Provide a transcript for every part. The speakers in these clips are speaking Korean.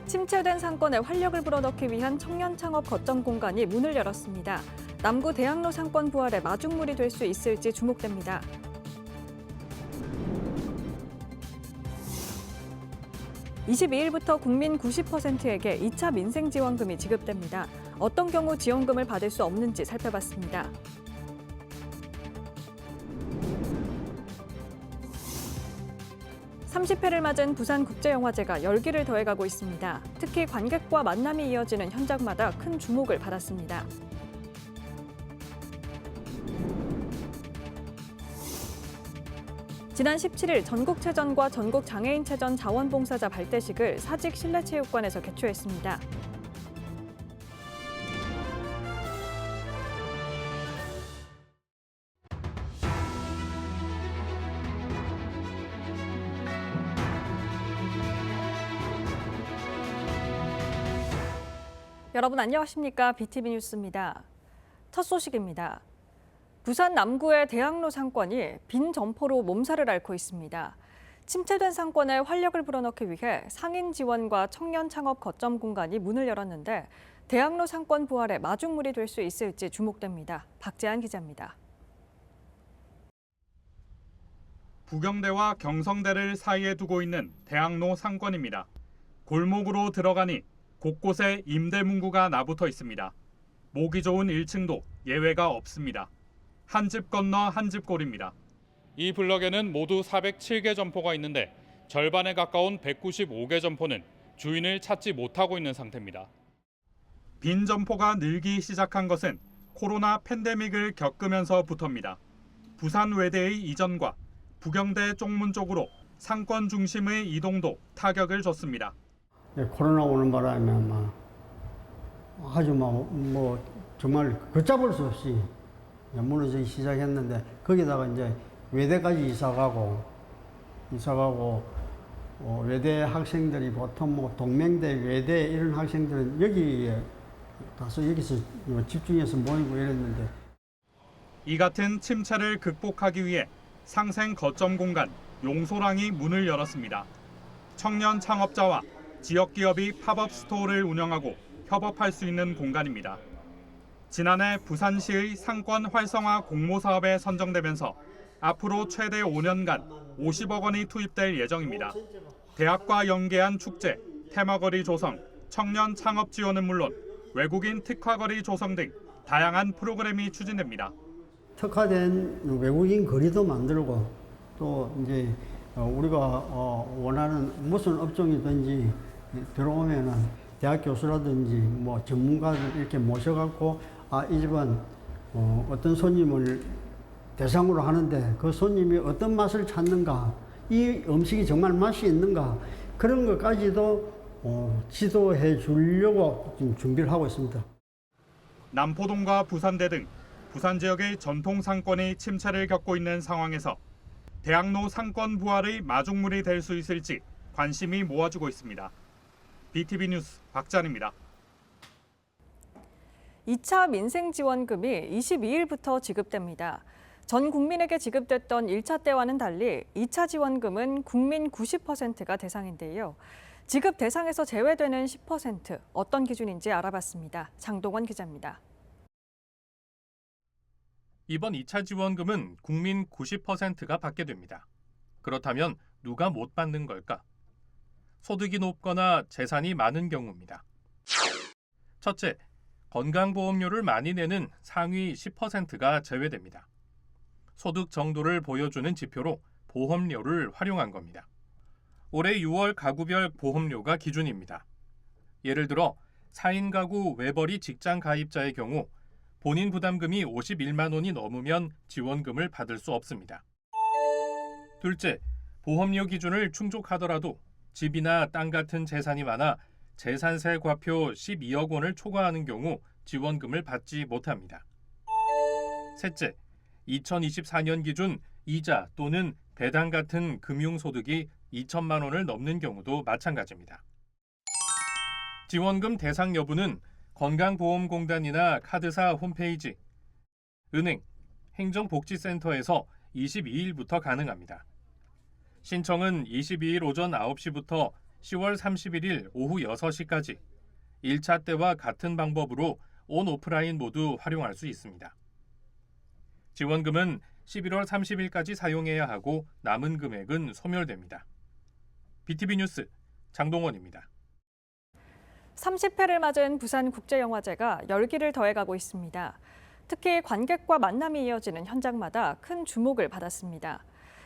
침체된 상권에 활력을 불어넣기 위한 청년 창업 거점 공간이 문을 열었습니다. 남구 대학로 상권 부활의 마중물이 될 수 있을지 주목됩니다. (22일부터) 국민 90%에게 2차 민생지원금이 지급됩니다. 어떤 경우 지원금을 받을 수 없는지 살펴봤습니다. (30회를) 맞은 부산국제영화제가 열기를 더해가고 있습니다. 특히 관객과 만남이 이어지는 현장마다 큰 주목을 받았습니다. 지난 17일 전국체전과 전국장애인체전 자원봉사자 발대식을 사직 실내체육관에서 개최했습니다. 여러분 안녕하십니까? BTV 뉴스입니다. 첫 소식입니다. 부산 남구의 대학로 상권이 빈 점포로 몸살을 앓고 있습니다. 침체된 상권에 활력을 불어넣기 위해 상인 지원과 청년 창업 거점 공간이 문을 열었는데 대학로 상권 부활의 마중물이 될 수 있을지 주목됩니다. 박재한 기자입니다. 부경대와 경성대를 사이에 두고 있는 대학로 상권입니다. 골목으로 들어가니 곳곳에 임대 문구가 나붙어 있습니다. 모기 좋은 1층도 예외가 없습니다. 한 집 건너 한 집 꼴입니다. 이 블럭에는 모두 407개 점포가 있는데 절반에 가까운 195개 점포는 주인을 찾지 못하고 있는 상태입니다. 빈 점포가 늘기 시작한 것은 코로나 팬데믹을 겪으면서부터입니다. 부산 외대의 이전과 부경대 쪽문 쪽으로 상권 중심의 이동도 타격을 줬습니다. 코로나 오는 바람에 아주 정말 걷잡을 수 없이 무너지기 시작했는데 거기다가 이제 외대까지 이사가고 외대 학생들이 보통 동명대, 외대 이런 학생들은 여기에 가서 여기서 집중해서 모이고 이랬는데 이 같은 침체를 극복하기 위해 상생 거점 공간 용소랑이 문을 열었습니다. 청년 창업자와 지역 기업이 팝업 스토어를 운영하고 협업할 수 있는 공간입니다. 지난해 부산시의 상권 활성화 공모 사업에 선정되면서 앞으로 최대 5년간 50억 원이 투입될 예정입니다. 대학과 연계한 축제, 테마거리 조성, 청년 창업 지원은 물론 외국인 특화거리 조성 등 다양한 프로그램이 추진됩니다. 특화된 외국인 거리도 만들고 또 이제 우리가 원하는 무슨 업종이든지 들어오면은 대학 교수라든지 전문가들 이렇게 모셔갖고 이 집은 어떤 손님을 대상으로 하는데 그 손님이 어떤 맛을 찾는가, 이 음식이 정말 맛이 있는가 그런 것까지도 지도해 주려고 지금 준비를 하고 있습니다. 남포동과 부산대 등 부산 지역의 전통 상권이 침체를 겪고 있는 상황에서 대학로 상권 부활의 마중물이 될 수 있을지 관심이 모아지고 있습니다. BTV 뉴스 박찬입니다. 2차 민생지원금이 22일부터 지급됩니다. 전 국민에게 지급됐던 1차 때와는 달리 2차 지원금은 국민 90%가 대상인데요. 지급 대상에서 제외되는 10% 어떤 기준인지 알아봤습니다. 장동원 기자입니다. 이번 2차 지원금은 국민 90%가 받게 됩니다. 그렇다면 누가 못 받는 걸까? 소득이 높거나 재산이 많은 경우입니다. 첫째, 건강보험료를 많이 내는 상위 10%가 제외됩니다. 소득 정도를 보여주는 지표로 보험료를 활용한 겁니다. 올해 6월 가구별 보험료가 기준입니다. 예를 들어 4인 가구 외벌이 직장 가입자의 경우 본인 부담금이 51만 원이 넘으면 지원금을 받을 수 없습니다. 둘째, 보험료 기준을 충족하더라도 집이나 땅 같은 재산이 많아 재산세 과표 12억 원을 초과하는 경우 지원금을 받지 못합니다. 셋째, 2024년 기준 이자 또는 배당 같은 금융소득이 2천만 원을 넘는 경우도 마찬가지입니다. 지원금 대상 여부는 건강보험공단이나 카드사 홈페이지, 은행, 행정복지센터에서 22일부터 가능합니다. 신청은 22일 오전 9시부터 10월 31일 오후 6시까지 1차 때와 같은 방법으로 온 오프라인 모두 활용할 수 있습니다. 지원금은 11월 30일까지 사용해야 하고 남은 금액은 소멸됩니다. BTV 뉴스 장동원입니다. 30회를 맞은 부산국제영화제가 열기를 더해가고 있습니다. 특히 관객과 만남이 이어지는 현장마다 큰 주목을 받았습니다.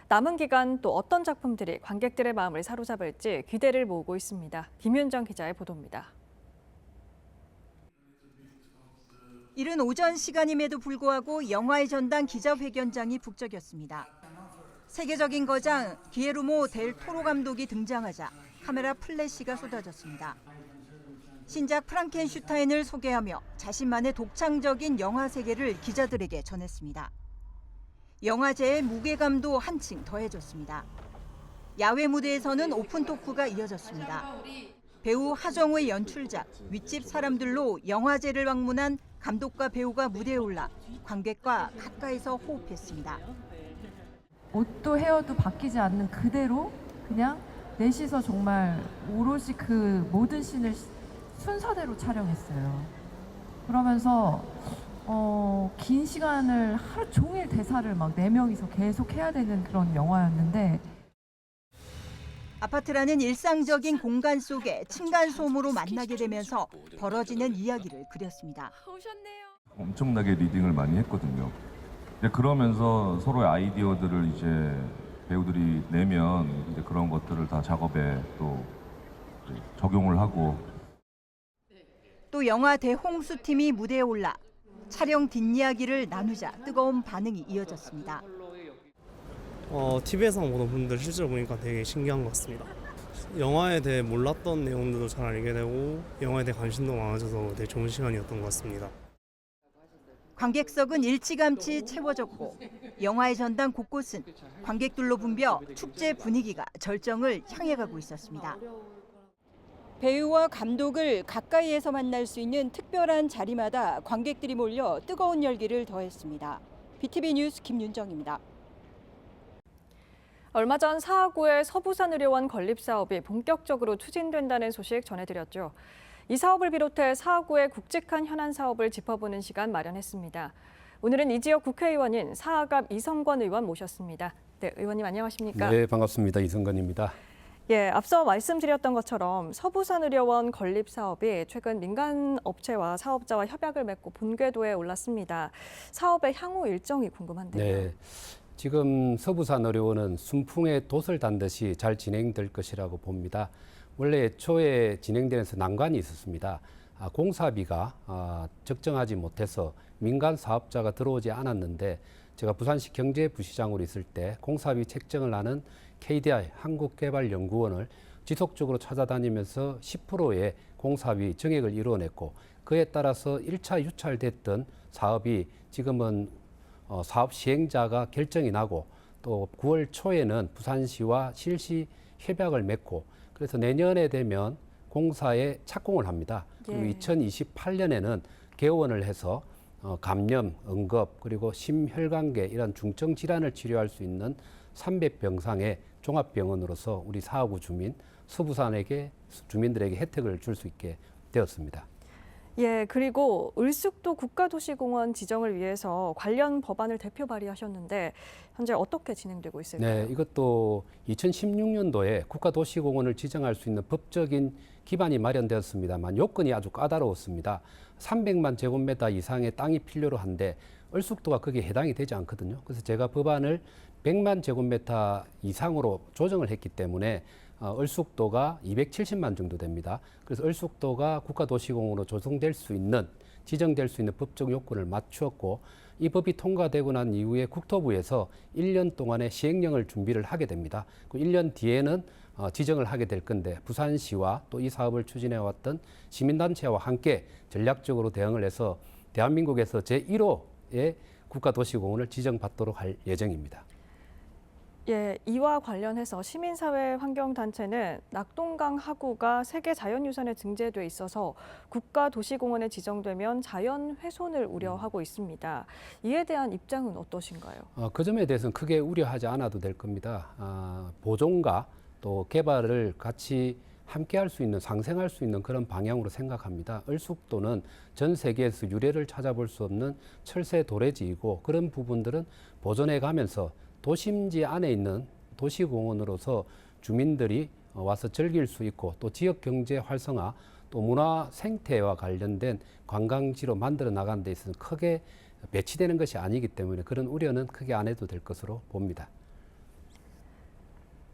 남은 기간 또 어떤 작품들이 관객들의 마음을 사로잡을지 기대를 모으고 있습니다. 김윤정 기자의 보도입니다. 이른 오전 시간임에도 불구하고 영화의 전당 기자회견장이 북적였습니다. 세계적인 거장 기에르모 델 토로 감독이 등장하자 카메라 플래시가 쏟아졌습니다. 신작 프랑켄슈타인을 소개하며 자신만의 독창적인 영화 세계를 기자들에게 전했습니다. 영화제의 무게감도 한층 더해졌습니다. 야외 무대에서는 오픈 토크가 이어졌습니다. 배우 하정우의 연출작 윗집 사람들로 영화제를 방문한 감독과 배우가 무대에 올라 관객과 가까이서 호흡했습니다. 옷도 헤어도 바뀌지 않는 그대로 그냥 넷이서 정말 오롯이 그 모든 씬을 순서대로 촬영했어요. 그러면서 긴 시간을 하루 종일 대사를 막 4명이서 계속 해야 되는 그런 영화였는데 아파트라는 일상적인 공간 속에 층간소음으로 만나게 되면서 벌어지는 이야기를 그렸습니다. 엄청나게 리딩을 많이 했거든요. 근데 그러면서 서로의 아이디어들을 이제 배우들이 내면 이제 그런 것들을 다 작업에 또 적용을 하고 또 영화 대홍수팀이 무대에 올라 촬영 뒷이야기를 나누자 뜨거운 반응이 이어졌습니다. TV에서 보는 분들 실제로 보니까 되게 신기한 것 같습니다. 영화에 대해 몰랐던 내용들도 잘 알게 되고 영화에 대해 관심도 많아져서 되게 좋은 시간이었던 것 같습니다. 관객석은 일찌감치 채워졌고 영화의 전당 곳곳은 관객들로 붐벼 축제 분위기가 절정을 향해 가고 있었습니다. 배우와 감독을 가까이에서 만날 수 있는 특별한 자리마다 관객들이 몰려 뜨거운 열기를 더했습니다. BTV 뉴스 김윤정입니다. 얼마 전 사하구의 서부산의료원 건립 사업이 본격적으로 추진된다는 소식 전해드렸죠. 이 사업을 비롯해 사하구의 굵직한 현안 사업을 짚어보는 시간 마련했습니다. 오늘은 이 지역 국회의원인 사하갑 이성건 의원 모셨습니다. 네, 의원님 안녕하십니까? 네, 반갑습니다. 이성건입니다. 예, 앞서 말씀드렸던 것처럼 서부산의료원 건립 사업이 최근 민간 업체와 사업자와 협약을 맺고 본궤도에 올랐습니다. 사업의 향후 일정이 궁금한데요. 네, 지금 서부산의료원은 순풍에 돛을 단듯이 잘 진행될 것이라고 봅니다. 원래 애초에 진행되면서 난관이 있었습니다. 공사비가 적정하지 못해서 민간 사업자가 들어오지 않았는데 제가 부산시 경제부시장으로 있을 때 공사비 책정을 하는 KDI 한국개발연구원을 지속적으로 찾아다니면서 10%의 공사비 정액을 이뤄냈고 그에 따라서 1차 유찰됐던 사업이 지금은 사업 시행자가 결정이 나고 또 9월 초에는 부산시와 실시 협약을 맺고 그래서 내년에 되면 공사에 착공을 합니다. 그리고 2028년에는 개원을 해서 감염, 응급 그리고 심혈관계 이런 중증 질환을 치료할 수 있는 300병상의 종합병원으로서 우리 사하구 주민, 서부산에게 주민들에게 혜택을 줄 수 있게 되었습니다. 예, 그리고 을숙도 국가도시공원 지정을 위해서 관련 법안을 대표 발의하셨는데 현재 어떻게 진행되고 있을까요? 네, 이것도 2016년도에 국가도시공원을 지정할 수 있는 법적인 기반이 마련되었습니다만 요건이 아주 까다로웠습니다. 300만 제곱미터 이상의 땅이 필요로 한데 을숙도가 거기에 해당이 되지 않거든요. 그래서 제가 법안을 100만 제곱미터 이상으로 조정을 했기 때문에 을숙도가 270만 정도 됩니다. 그래서 을숙도가 국가도시공원으로 조성될 수 있는, 지정될 수 있는 법적 요건을 맞추었고 이 법이 통과되고 난 이후에 국토부에서 1년 동안의 시행령을 준비를 하게 됩니다. 그 1년 뒤에는 지정을 하게 될 건데 부산시와 또 이 사업을 추진해왔던 시민단체와 함께 전략적으로 대응을 해서 대한민국에서 제1호의 국가도시공원을 지정받도록 할 예정입니다. 예, 이와 관련해서 시민사회 환경단체는 낙동강 하구가 세계 자연유산에 등재돼 있어서 국가도시공원에 지정되면 자연 훼손을 우려하고 있습니다. 이에 대한 입장은 어떠신가요? 그 점에 대해서는 크게 우려하지 않아도 될 겁니다. 보존과 또 개발을 같이 함께 할 수 있는, 상생할 수 있는 그런 방향으로 생각합니다. 을숙도는 전 세계에서 유래를 찾아볼 수 없는 철새 도래지이고 그런 부분들은 보존해 가면서 도심지 안에 있는 도시공원으로서 주민들이 와서 즐길 수 있고 또 지역 경제 활성화 또 문화 생태와 관련된 관광지로 만들어 나가는 데 있어서 크게 배치되는 것이 아니기 때문에 그런 우려는 크게 안 해도 될 것으로 봅니다.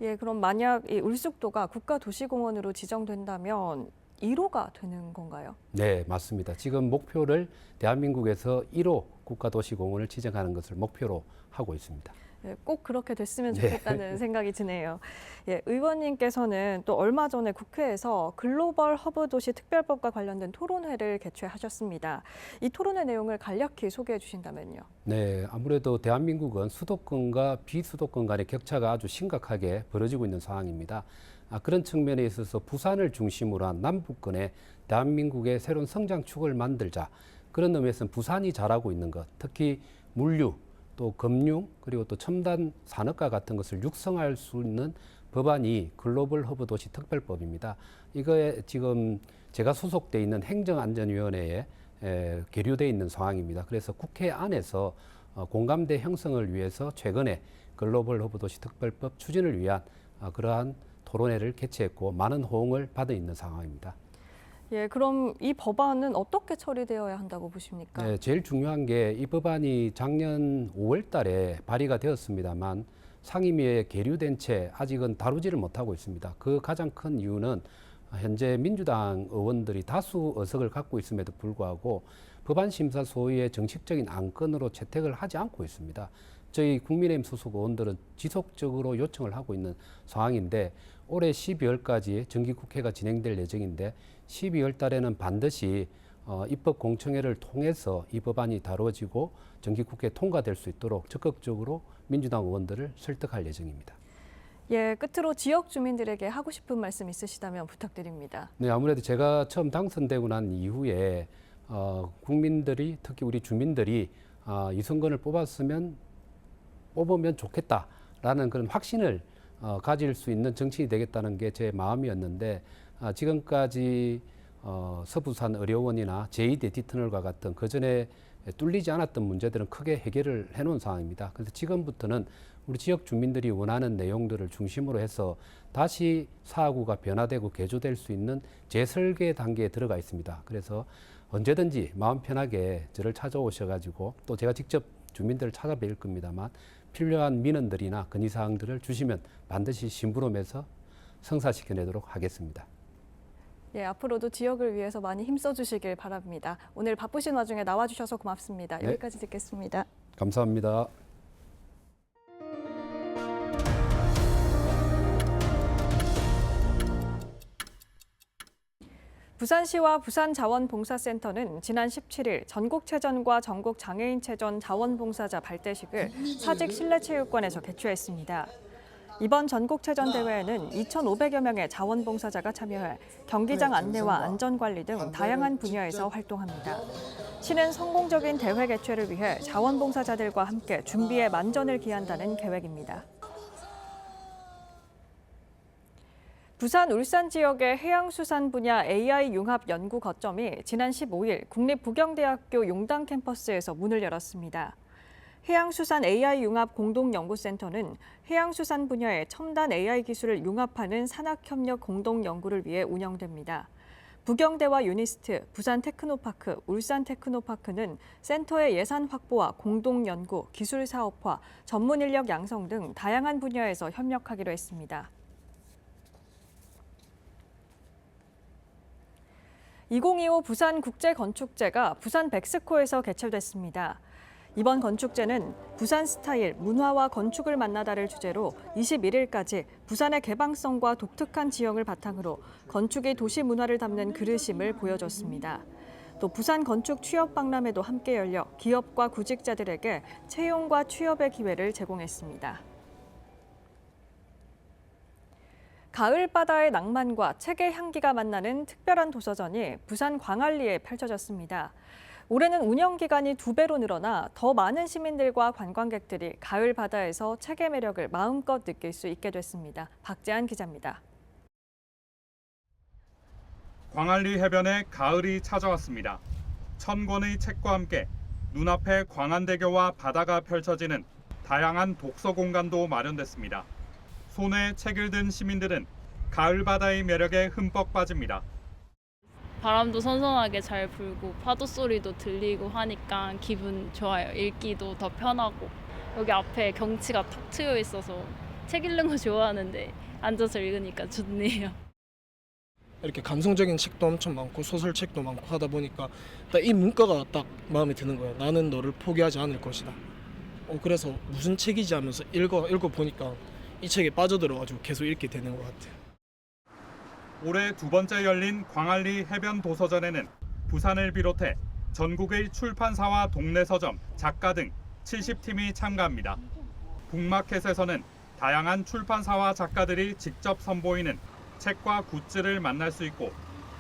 예, 그럼 만약 이 울숙도가 국가도시공원으로 지정된다면 1호가 되는 건가요? 네, 맞습니다. 지금 목표를 대한민국에서 1호 국가도시공원을 지정하는 것을 목표로 하고 있습니다. 예, 꼭 그렇게 됐으면 좋겠다는 생각이 드네요. 예, 의원님께서는 또 얼마 전에 국회에서 글로벌 허브 도시 특별법과 관련된 토론회를 개최하셨습니다. 이 토론회 내용을 간략히 소개해 주신다면요. 네, 아무래도 대한민국은 수도권과 비수도권 간의 격차가 아주 심각하게 벌어지고 있는 상황입니다. 그런 측면에 있어서 부산을 중심으로 한 남북권의 대한민국의 새로운 성장축을 만들자. 그런 의미에서는 부산이 잘하고 있는 것, 특히 물류, 또 금융, 그리고 또 첨단 산업과 같은 것을 육성할 수 있는 법안이 글로벌 허브 도시 특별법입니다. 이거에 지금 제가 소속돼 있는 행정안전위원회에 계류되어 있는 상황입니다. 그래서 국회 안에서 공감대 형성을 위해서 최근에 글로벌 허브 도시 특별법 추진을 위한 그러한 토론회를 개최했고 많은 호응을 받아 있는 상황입니다. 예, 그럼 이 법안은 어떻게 처리되어야 한다고 보십니까? 네, 제일 중요한 게 이 법안이 작년 5월 달에 발의가 되었습니다만 상임위에 계류된 채 아직은 다루지를 못하고 있습니다. 그 가장 큰 이유는 현재 민주당 의원들이 다수 의석을 갖고 있음에도 불구하고 법안 심사 소위의 정식적인 안건으로 채택을 하지 않고 있습니다. 저희 국민의힘 소속 의원들은 지속적으로 요청을 하고 있는 상황인데 올해 12월까지 정기국회가 진행될 예정인데 12월 달에는 반드시 입법 공청회를 통해서 이 법안이 다뤄지고 정기국회에 통과될 수 있도록 적극적으로 민주당 의원들을 설득할 예정입니다. 예, 끝으로 지역 주민들에게 하고 싶은 말씀 있으시다면 부탁드립니다. 네, 아무래도 제가 처음 당선되고 난 이후에 국민들이 특히 우리 주민들이 이승건을 뽑으면 좋겠다라는 그런 확신을 가질 수 있는 정치인이 되겠다는 게 제 마음이었는데 지금까지 서부산 의료원이나 제2대티 터널과 같은 그전에 뚫리지 않았던 문제들은 크게 해결을 해놓은 상황입니다. 그래서 지금부터는 우리 지역 주민들이 원하는 내용들을 중심으로 해서 다시 사하구가 변화되고 개조될 수 있는 재설계 단계에 들어가 있습니다. 그래서 언제든지 마음 편하게 저를 찾아오셔가지고 또 제가 직접 주민들을 찾아뵐 겁니다만 필요한 민원들이나 건의사항들을 주시면 반드시 심부름해서 성사시켜내도록 하겠습니다. 예, 앞으로도 지역을 위해서 많이 힘써 주시길 바랍니다. 오늘 바쁘신 와중에 나와주셔서 고맙습니다. 네. 여기까지 듣겠습니다. 감사합니다. 부산시와 부산자원봉사센터는 지난 17일 전국체전과 전국장애인체전 자원봉사자 발대식을 사직 실내체육관에서 개최했습니다. 이번 전국체전 대회에는 2,500여 명의 자원봉사자가 참여해 경기장 안내와 안전관리 등 다양한 분야에서 활동합니다. 시는 성공적인 대회 개최를 위해 자원봉사자들과 함께 준비에 만전을 기한다는 계획입니다. 부산 울산 지역의 해양수산 분야 AI 융합 연구 거점이 지난 15일 국립부경대학교 용당 캠퍼스에서 문을 열었습니다. 해양수산 AI 융합 공동연구센터는 해양수산 분야의 첨단 AI 기술을 융합하는 산학협력 공동연구를 위해 운영됩니다. 부경대와 유니스트, 부산테크노파크, 울산테크노파크는 센터의 예산 확보와 공동연구, 기술 사업화, 전문 인력 양성 등 다양한 분야에서 협력하기로 했습니다. 2025 부산국제건축제가 부산 백스코에서 개최됐습니다. 이번 건축제는 부산 스타일, 문화와 건축을 만나다를 주제로 21일까지 부산의 개방성과 독특한 지형을 바탕으로 건축이 도시 문화를 담는 그릇임을 보여줬습니다. 또 부산 건축 취업 박람회도 함께 열려 기업과 구직자들에게 채용과 취업의 기회를 제공했습니다. 가을 바다의 낭만과 책의 향기가 만나는 특별한 도서전이 부산 광안리에 펼쳐졌습니다. 올해는 운영 기간이 2배로 늘어나 더 많은 시민들과 관광객들이 가을 바다에서 책의 매력을 마음껏 느낄 수 있게 됐습니다. 박재한 기자입니다. 광안리 해변에 가을이 찾아왔습니다. 1000권의 책과 함께 눈앞에 광안대교와 바다가 펼쳐지는 다양한 독서 공간도 마련됐습니다. 손에 책을 든 시민들은 가을 바다의 매력에 흠뻑 빠집니다. 바람도 선선하게 잘 불고 파도 소리도 들리고 하니까 기분 좋아요. 읽기도 더 편하고 여기 앞에 경치가 탁 트여 있어서 책 읽는 거 좋아하는데 앉아서 읽으니까 좋네요. 이렇게 감성적인 책도 엄청 많고 소설책도 많고 하다 보니까 딱 이 문구가 딱 마음에 드는 거예요. 나는 너를 포기하지 않을 것이다. 그래서 무슨 책이지 하면서 읽어보니까 이 책에 빠져들어가지고 계속 읽게 되는 것 같아요. 올해 두 번째 열린 광안리 해변 도서전에는 부산을 비롯해 전국의 출판사와 동네 서점, 작가 등 70팀이 참가합니다. 북마켓에서는 다양한 출판사와 작가들이 직접 선보이는 책과 굿즈를 만날 수 있고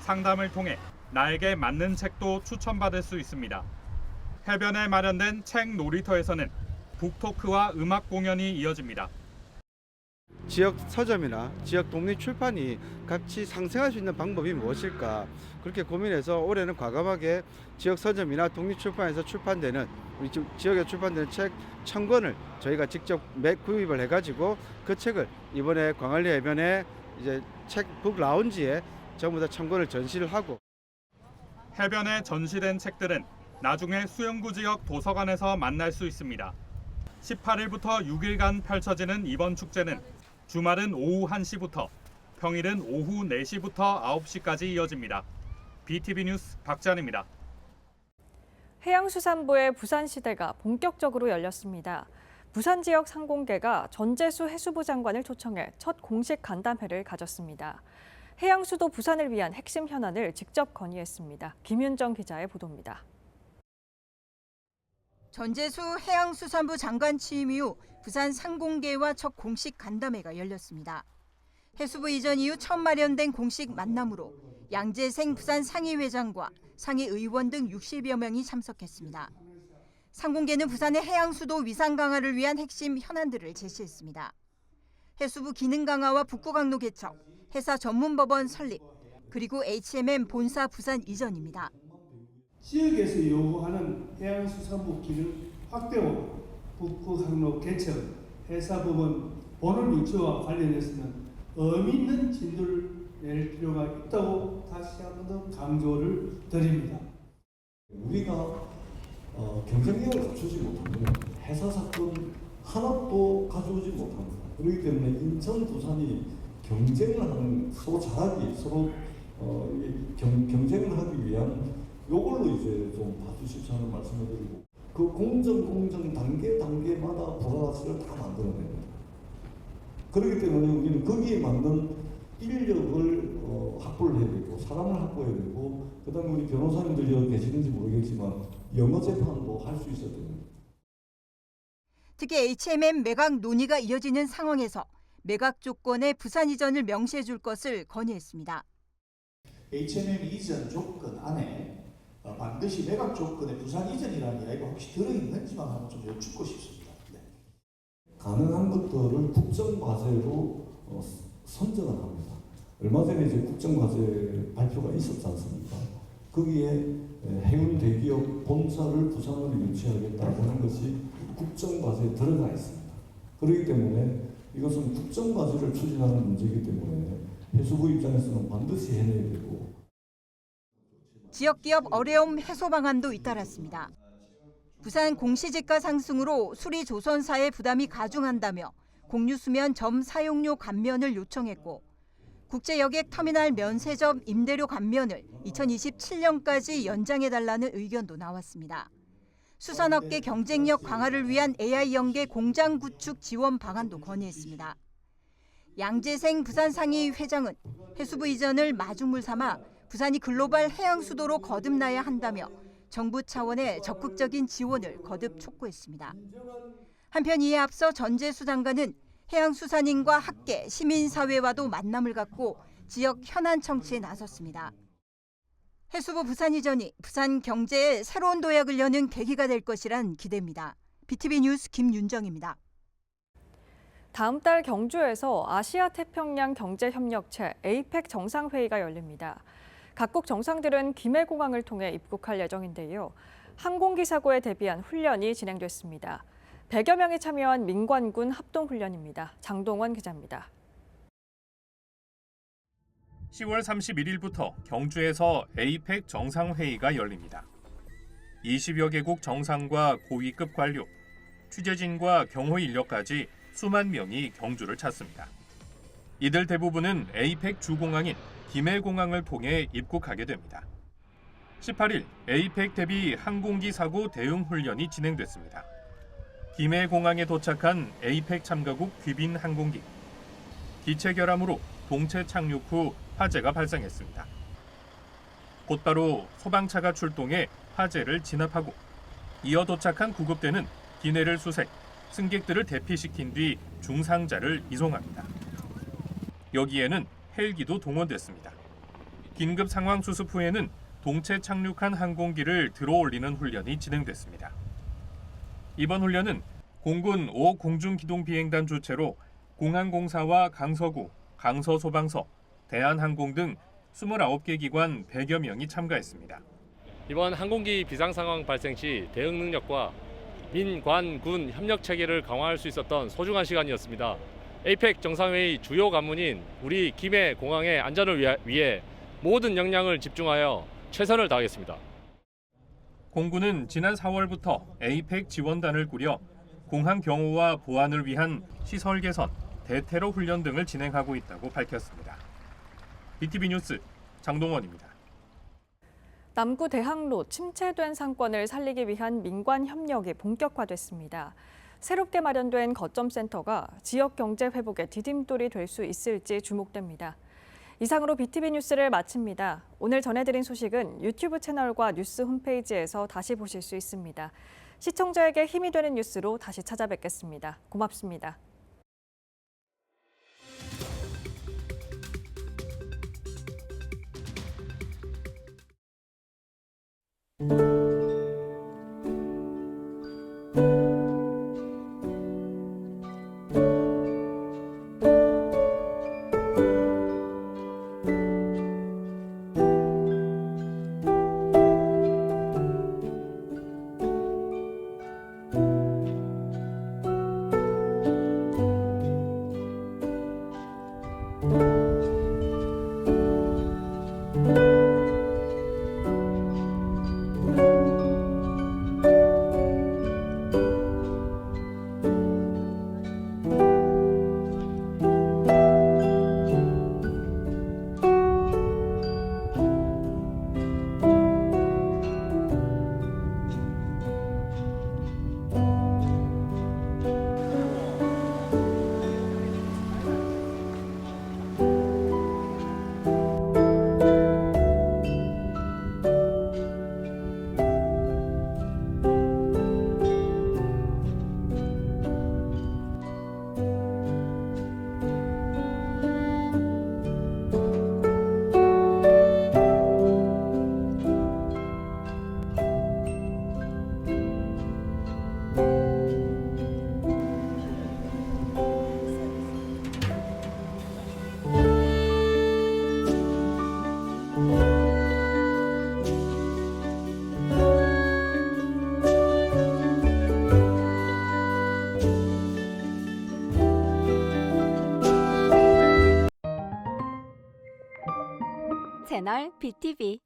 상담을 통해 나에게 맞는 책도 추천받을 수 있습니다. 해변에 마련된 책 놀이터에서는 북토크와 음악 공연이 이어집니다. 지역 서점이나 지역 독립 출판이 같이 상생할 수 있는 방법이 무엇일까 그렇게 고민해서 올해는 과감하게 지역 서점이나 독립 출판에서 출판되는 우리 지역에 출판되는 책 1000권을 저희가 직접 구입을 해가지고 그 책을 이번에 광안리 해변에 이제 책 북 라운지에 전부 다 1000권을 전시를 하고 해변에 전시된 책들은 나중에 수영구 지역 도서관에서 만날 수 있습니다. 18일부터 6일간 펼쳐지는 이번 축제는 주말은 오후 1시부터 평일은 오후 4시부터 9시까지 이어집니다. BTV 뉴스 박지한입니다. 해양수산부의 부산시대가 본격적으로 열렸습니다. 부산 지역 상공계가 전재수 해수부 장관을 초청해 첫 공식 간담회를 가졌습니다. 해양수도 부산을 위한 핵심 현안을 직접 건의했습니다. 김윤정 기자의 보도입니다. 전재수 해양수산부 장관 취임 이후 부산 상공계와 첫 공식 간담회가 열렸습니다. 해수부 이전 이후 처음 마련된 공식 만남으로 양재생 부산 상위회장과 상위의원 등 60여 명이 참석했습니다. 상공계는 부산의 해양수도 위상 강화를 위한 핵심 현안들을 제시했습니다. 해수부 기능 강화와 북구 강로 개척, 해사 전문법원 설립, 그리고 HMM 본사 부산 이전입니다. 지역에서 요구하는 해양수산부 기능 확대와 북구 항로 개척, 해사법원 본원 유치와 관련해서는 의미 있는 진도를 낼 필요가 있다고 다시 한 번 더 강조를 드립니다. 우리가 경쟁력을 갖추지 못하면 해사 사건 하나도 가져오지 못합니다. 그렇기 때문에 인천, 부산이 경쟁을 하는 서로 잘하기, 서로 경쟁을 하기 위한 요걸로 이제 좀 봐주십시오 하는 말씀을 드리고 그 공정 단계마다 부가가치를 다 만들어냅니다. 그렇기 때문에 우리는 거기에 맞는 인력을 확보를 해야 되고 사람을 확보해야 되고 그다음에 우리 변호사님들이 여기 계시는지 모르겠지만 영어 재판도 할 수 있어야 됩니다. 특히 HMM 매각 논의가 이어지는 상황에서 매각 조건에 부산 이전을 명시해 줄 것을 건의했습니다. HMM 이전 조건 안에 반드시 매각 조건에 부산 이전이라는 이야기가 혹시 들어있는지만 한번 좀 여쭙고 싶습니다. 네. 가능한 것들을 국정과제로 선정을 합니다. 얼마 전에 이제 국정과제 발표가 있었지 않습니까? 거기에 해운 대기업 본사를 부산으로 유치하겠다는 것이 국정과제에 들어가 있습니다. 그렇기 때문에 이것은 국정과제를 추진하는 문제이기 때문에 해수부 입장에서는 반드시 해내야 되고 지역기업 어려움 해소 방안도 잇따랐습니다. 부산 공시지가 상승으로 수리조선사의 부담이 가중한다며 공유수면 점 사용료 감면을 요청했고 국제여객 터미널 면세점 임대료 감면을 2027년까지 연장해달라는 의견도 나왔습니다. 수산업계 경쟁력 강화를 위한 AI 연계 공장 구축 지원 방안도 건의했습니다. 양재생 부산상위 회장은 해수부 이전을 마중물 삼아 부산이 글로벌 해양 수도로 거듭나야 한다며 정부 차원의 적극적인 지원을 거듭 촉구했습니다. 한편 이에 앞서 전재수 장관은 해양수산인과 학계, 시민사회와도 만남을 갖고 지역 현안 청취에 나섰습니다. 해수부 부산 이전이 부산 경제의 새로운 도약을 여는 계기가 될 것이란 기대입니다. BTV 뉴스 김윤정입니다. 다음 달 경주에서 아시아 태평양 경제협력체 APEC 정상회의가 열립니다. 각국 정상들은 김해공항을 통해 입국할 예정인데요. 항공기 사고에 대비한 훈련이 진행됐습니다. 100여 명이 참여한 민관군 합동훈련입니다. 장동원 기자입니다. 10월 31일부터 경주에서 에이펙 정상회의가 열립니다. 20여 개국 정상과 고위급 관료, 취재진과 경호 인력까지 수만 명이 경주를 찾습니다. 이들 대부분은 에이펙 주공항인 김해공항을 통해 입국하게 됩니다. 18일 에이펙 대비 항공기 사고 대응 훈련이 진행됐습니다. 김해공항에 도착한 에이펙 참가국 귀빈 항공기. 기체 결함으로 동체 착륙 후 화재가 발생했습니다. 곧바로 소방차가 출동해 화재를 진압하고 이어 도착한 구급대는 기내를 수색, 승객들을 대피시킨 뒤 중상자를 이송합니다. 여기에는 헬기도 동원됐습니다. 긴급 상황 수습 후에는 동체 착륙한 항공기를 들어올리는 훈련이 진행됐습니다. 이번 훈련은 공군 5 공중기동비행단 주최로 공항공사와 강서구, 강서소방서, 대한항공 등 29개 기관 100여 명이 참가했습니다. 이번 항공기 비상 상황 발생 시 대응 능력과 민, 관, 군 협력 체계를 강화할 수 있었던 소중한 시간이었습니다. 에이펙 정상회의 주요 관문인 우리 김해 공항의 안전을 위해 모든 역량을 집중하여 최선을 다하겠습니다. 공군은 지난 4월부터 에이펙 지원단을 꾸려 공항 경호와 보안을 위한 시설 개선, 대테러 훈련 등을 진행하고 있다고 밝혔습니다. BTV 뉴스 장동원입니다. 남구 대학로 침체된 상권을 살리기 위한 민관 협력이 본격화됐습니다. 새롭게 마련된 거점센터가 지역 경제 회복의 디딤돌이 될 수 있을지 주목됩니다. 이상으로 BTV 뉴스를 마칩니다. 오늘 전해드린 소식은 유튜브 채널과 뉴스 홈페이지에서 다시 보실 수 있습니다. 시청자에게 힘이 되는 뉴스로 다시 찾아뵙겠습니다. 고맙습니다. 채널 BTV